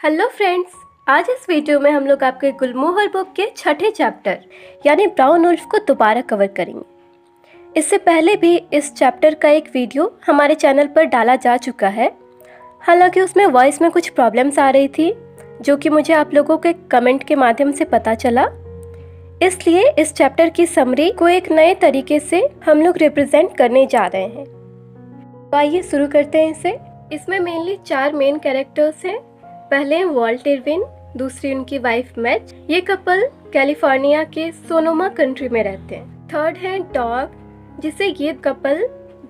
Hello friends, आज इस video में हम लोग आपके गुलमोहर बुक के छठे चैप्टर यानी ब्राउन वुल्फ को दोबारा कवर करेंगे। इससे पहले भी इस चैप्टर का एक वीडियो हमारे चैनल पर डाला जा चुका है। हालांकि उसमें वॉइस में कुछ प्रॉब्लम्स आ रही थी जो कि मुझे आप लोगों के कमेंट के माध्यम से पता चला, इसलिए इस चैप्टर की समरी को एक नए तरीके से हम लोग रिप्रेजेंट करने जा रहे हैं। तो आइए शुरू करते हैं इसे। इसमें मेनली 4 मेन कैरेक्टर्स हैं। पहले हैं वॉल्ट इरविन, दूसरी उनकी वाइफ मैच। ये कपल कैलिफोर्निया के सोनोमा कंट्री में रहते हैं। थर्ड है डॉग, जिसे ये कपल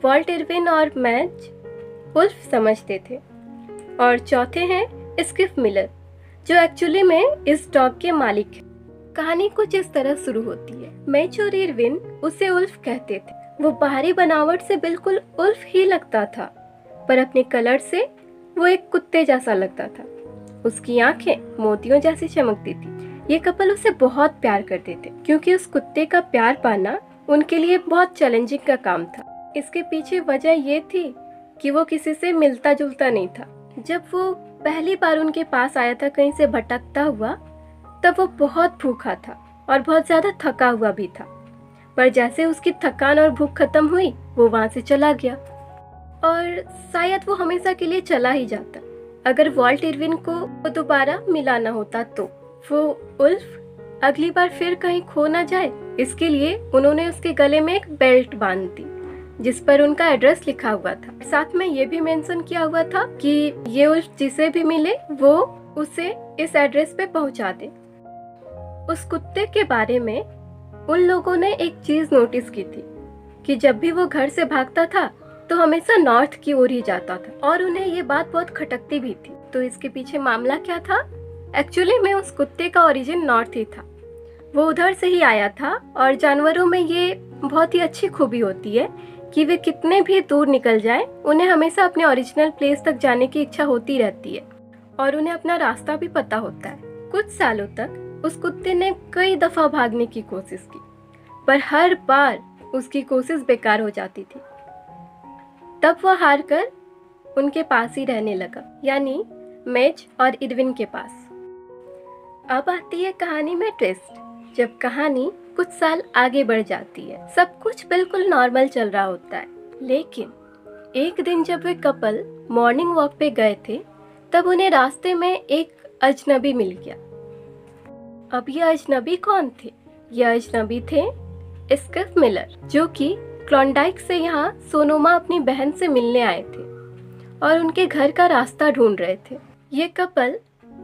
वॉल्ट इरविन और मैच वुल्फ समझते थे। और चौथे हैं स्किफ मिलर, जो एक्चुअली में इस डॉग के मालिक हैं। कहानी कुछ इस तरह शुरू होती है। मैच और इरविन उसे उल्फ कहते थे। वो बाहरी बनावट से बिल्कुल उल्फ ही लगता था, पर अपने कलर से वो एक कुत्ते जैसा लगता था। उसकी आंखें मोतियों जैसी चमकती थी। ये कपल उसे बहुत प्यार करते थे, क्योंकि उस कुत्ते का प्यार पाना उनके लिए बहुत चैलेंजिंग का काम था। इसके पीछे वजह ये थी कि वो किसी से मिलता जुलता नहीं था। जब वो पहली बार उनके पास आया था कहीं से भटकता हुआ, तब वो बहुत भूखा था और बहुत ज्यादा थका हुआ भी था। पर जैसे उसकी थकान और भूख खत्म हुई, वो वहां से चला गया। और शायद वो हमेशा के लिए चला ही जाता अगर वॉल्ट इरविन को दोबारा मिला ना होता। तो वो उल्फ अगली बार फिर कहीं खो ना जाए, इसके लिए उन्होंने उसके गले में एक बेल्ट बांध दी जिस पर उनका एड्रेस लिखा हुआ था। साथ में ये भी मेंशन किया हुआ था कि ये उल्फ जिसे भी मिले वो उसे इस एड्रेस पे पहुंचा दे। उस कुत्ते के बारे में उन लोगों ने एक चीज नोटिस की थी कि जब भी वो घर से भागता था तो हमेशा नॉर्थ की ओर ही जाता था, और उन्हें ये बात बहुत खटकती भी थी। तो इसके पीछे मामला क्या था? एक्चुअली में उस कुत्ते का ओरिजिन नॉर्थ ही था। वो उधर से ही आया था, और जानवरों में ये बहुत ही अच्छी खूबी होती है कि वे कितने भी दूर निकल जाएं, उन्हें हमेशा अपने ओरिजिनल प्लेस तक जाने की इच्छा होती रहती है, और उन्हें अपना रास्ता भी पता होता है। कुछ सालों तक उस कुत्ते ने कई दफा भागने की कोशिश की, पर हर बार उसकी कोशिश बेकार हो जाती थी। तब वह हार कर उनके पास ही रहने लगा, यानी मैच और इरविन के पास। अब आती है कहानी में ट्विस्ट। जब कहानी कुछ साल आगे बढ़ जाती है, सब कुछ बिल्कुल नॉर्मल चल रहा होता है। लेकिन एक दिन जब वे कपल मॉर्निंग वॉक पे गए थे, तब उन्हें रास्ते में एक अजनबी मिल गया। अब ये अजनबी कौन थे? ये अजनबी थे स्किफ मिलर, जो कि क्लॉन्डाइक से यहाँ सोनोमा अपनी बहन से मिलने आए थे और उनके घर का रास्ता ढूंढ रहे थे। ये कपल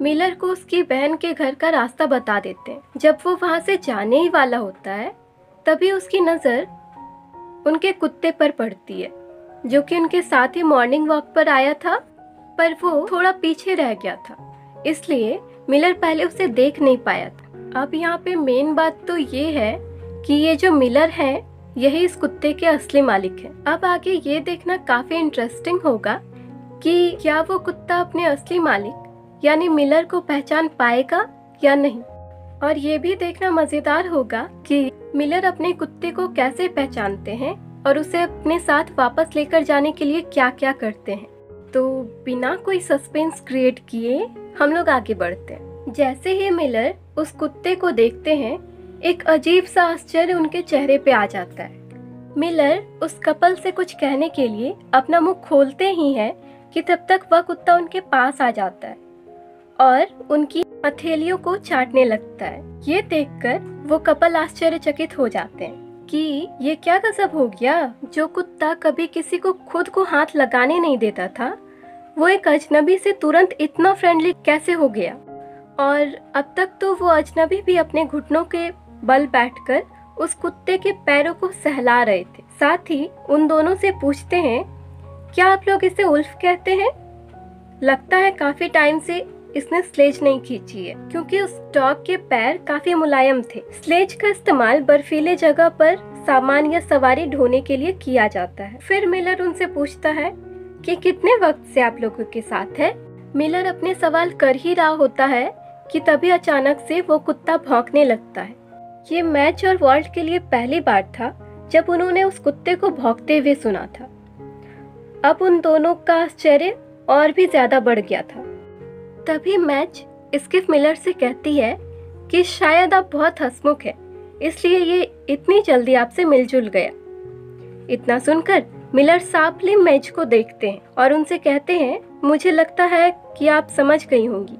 मिलर को उसकी बहन के घर का रास्ता बता देते हैं। जब वो वहां से जाने ही वाला होता है, तभी उसकी नजर उनके कुत्ते पर पड़ती है, जो कि उनके साथ ही मॉर्निंग वॉक पर आया था, पर वो थोड़ा पीछे रह गया था, इसलिए मिलर पहले उसे देख नहीं पाया था। अब यहाँ पे मेन बात तो ये है कि ये जो मिलर है, यही इस कुत्ते के असली मालिक हैं। अब आगे ये देखना काफी इंटरेस्टिंग होगा कि क्या वो कुत्ता अपने असली मालिक यानी मिलर को पहचान पाएगा या नहीं। और ये भी देखना मजेदार होगा कि मिलर अपने कुत्ते को कैसे पहचानते हैं और उसे अपने साथ वापस लेकर जाने के लिए क्या क्या करते हैं। तो बिना कोई सस्पेंस क्रिएट किए हम लोग आगे बढ़ते हैं। जैसे ही मिलर उस कुत्ते को देखते हैं, एक अजीब सा आश्चर्य उनके चेहरे पे आ जाता है। मिलर उस कपल से कुछ कहने के लिए अपना मुंह खोलते ही है कि तब तक वह कुत्ता उनके पास आ जाता है और उनकी हथेलियों को चाटने लगता है। ये देखकर वो कपल आश्चर्यचकित हो जाते हैं कि ये क्या गजब हो गया। जो कुत्ता कभी किसी को खुद को हाथ लगाने नहीं देता था, वो एक अजनबी से तुरंत इतना फ्रेंडली कैसे हो गया। और अब तक तो वो अजनबी भी अपने घुटनों के बल बैठकर उस कुत्ते के पैरों को सहला रहे थे। साथ ही उन दोनों से पूछते हैं, क्या आप लोग इसे उल्फ कहते हैं? लगता है काफी टाइम से इसने स्लेज नहीं खींची है, क्योंकि उस डॉग के पैर काफी मुलायम थे। स्लेज का इस्तेमाल बर्फीले जगह पर सामान या सवारी ढोने के लिए किया जाता है। फिर मिलर उनसे पूछता है कि कितने वक्त से आप लोगों के साथ है। मिलर अपने सवाल कर ही रहा होता है कि तभी अचानक से वो कुत्ता भौंकने लगता है। ये मैच और वॉल्ट के लिए पहली बार था जब उन्होंने उस कुत्ते को भौंकते हुए सुना था। अब उन दोनों का आश्चर्य और भी ज्यादा बढ़ गया था। तभी मैच स्किप मिलर से कहती है कि शायद आप बहुत हंसमुख हैं, इसलिए ये इतनी जल्दी आपसे मिलजुल गया। इतना सुनकर मिलर साफली मैच को देखते हैं और उनसे कहते हैं, मुझे लगता है कि आप समझ गई होंगी,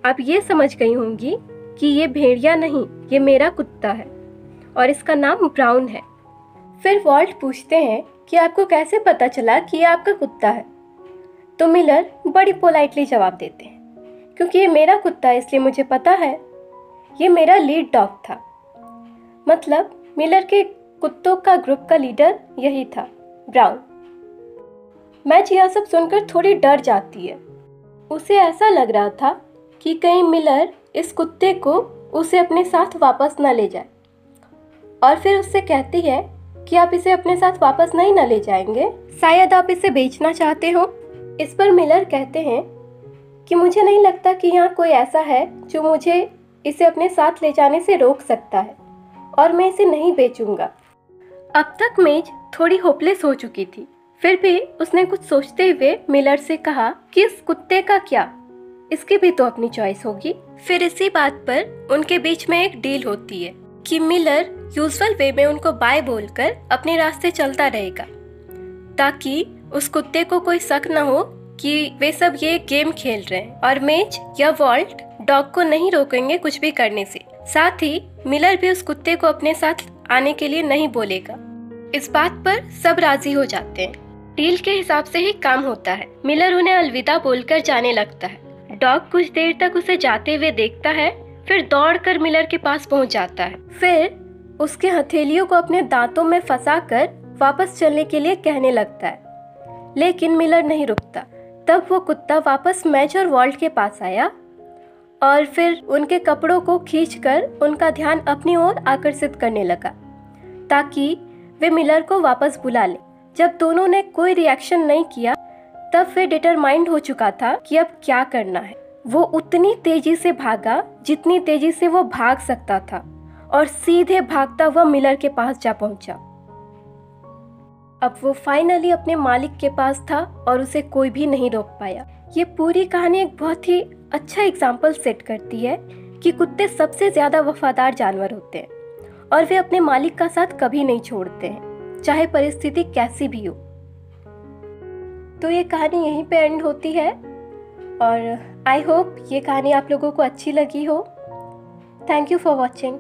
आप ये समझ गई होंगी कि ये भेड़िया नहीं, ये मेरा कुत्ता है और इसका नाम ब्राउन है। फिर वॉल्ट पूछते हैं कि आपको कैसे पता चला कि ये आपका कुत्ता है? तो मिलर बड़ी पोलाइटली जवाब देते हैं, क्योंकि ये मेरा कुत्ता है इसलिए मुझे पता है, ये मेरा लीड डॉग था। मतलब मिलर के कुत्तों का ग्रुप का लीडर यही था, ब्राउन। मैच यह सब सुनकर थोड़ी डर जाती है। उसे ऐसा लग रहा था कि कहीं मिलर इस कुत्ते को उसे अपने साथ वापस न ले जाए, और फिर उससे कहती है कि आप इसे अपने साथ वापस नहीं न ले जाएंगे, शायद आप इसे बेचना चाहते हो। इस पर मिलर कहते हैं कि मुझे नहीं लगता कि यहाँ कोई ऐसा है जो मुझे इसे अपने साथ ले जाने से रोक सकता है, और मैं इसे नहीं बेचूंगा। अब तक मेज थोड़ी होपलेस हो चुकी थी, फिर भी उसने कुछ सोचते हुए मिलर से कहा कि इस कुत्ते का क्या, इसकी भी तो अपनी चॉइस होगी। फिर इसी बात पर उनके बीच में एक डील होती है कि मिलर यूजुअल वे में उनको बाय बोलकर अपने रास्ते चलता रहेगा, ताकि उस कुत्ते को कोई शक न हो कि वे सब ये गेम खेल रहे हैं, और मेज या वॉल्ट डॉग को नहीं रोकेंगे कुछ भी करने से। साथ ही मिलर भी उस कुत्ते को अपने साथ आने के लिए नहीं बोलेगा। इस बात पर सब राजी हो जाते हैं। डील के हिसाब से ही काम होता है। मिलर उन्हें अलविदा बोलकर जाने लगता है। डॉग कुछ देर तक उसे जाते हुए देखता है, फिर दौड़कर मिलर के पास पहुंच जाता है। फिर उसके हथेलियों को अपने दांतों में फंसाकर वापस चलने के लिए कहने लगता है, लेकिन मिलर नहीं रुकता। तब वो कुत्ता वापस मैच और वॉल्ट के पास आया और फिर उनके कपड़ों को खींचकर उनका ध्यान अपनी ओर आकर्षित करने लगा, ताकि वे मिलर को वापस बुला ले। जब दोनों ने कोई रिएक्शन नहीं किया, तब वे डिटरमाइंड हो चुका था कि अब क्या करना है। वो उतनी तेजी से भागा जितनी तेजी से वो भाग सकता था, और सीधे भागता हुआ मिलर के पास जा पहुंचा। अब वो फाइनली अपने मालिक के पास था और उसे कोई भी नहीं रोक पाया। ये पूरी कहानी एक बहुत ही अच्छा एग्जाम्पल सेट करती है कि कुत्ते सबसे ज्यादा वफादार जानवर होते हैं, और वे अपने मालिक का साथ कभी नहीं छोड़ते हैं, चाहे परिस्थिति कैसी भी हो। तो ये कहानी यहीं पे एंड होती है, और आई होप ये कहानी आप लोगों को अच्छी लगी हो। Thank you for watching.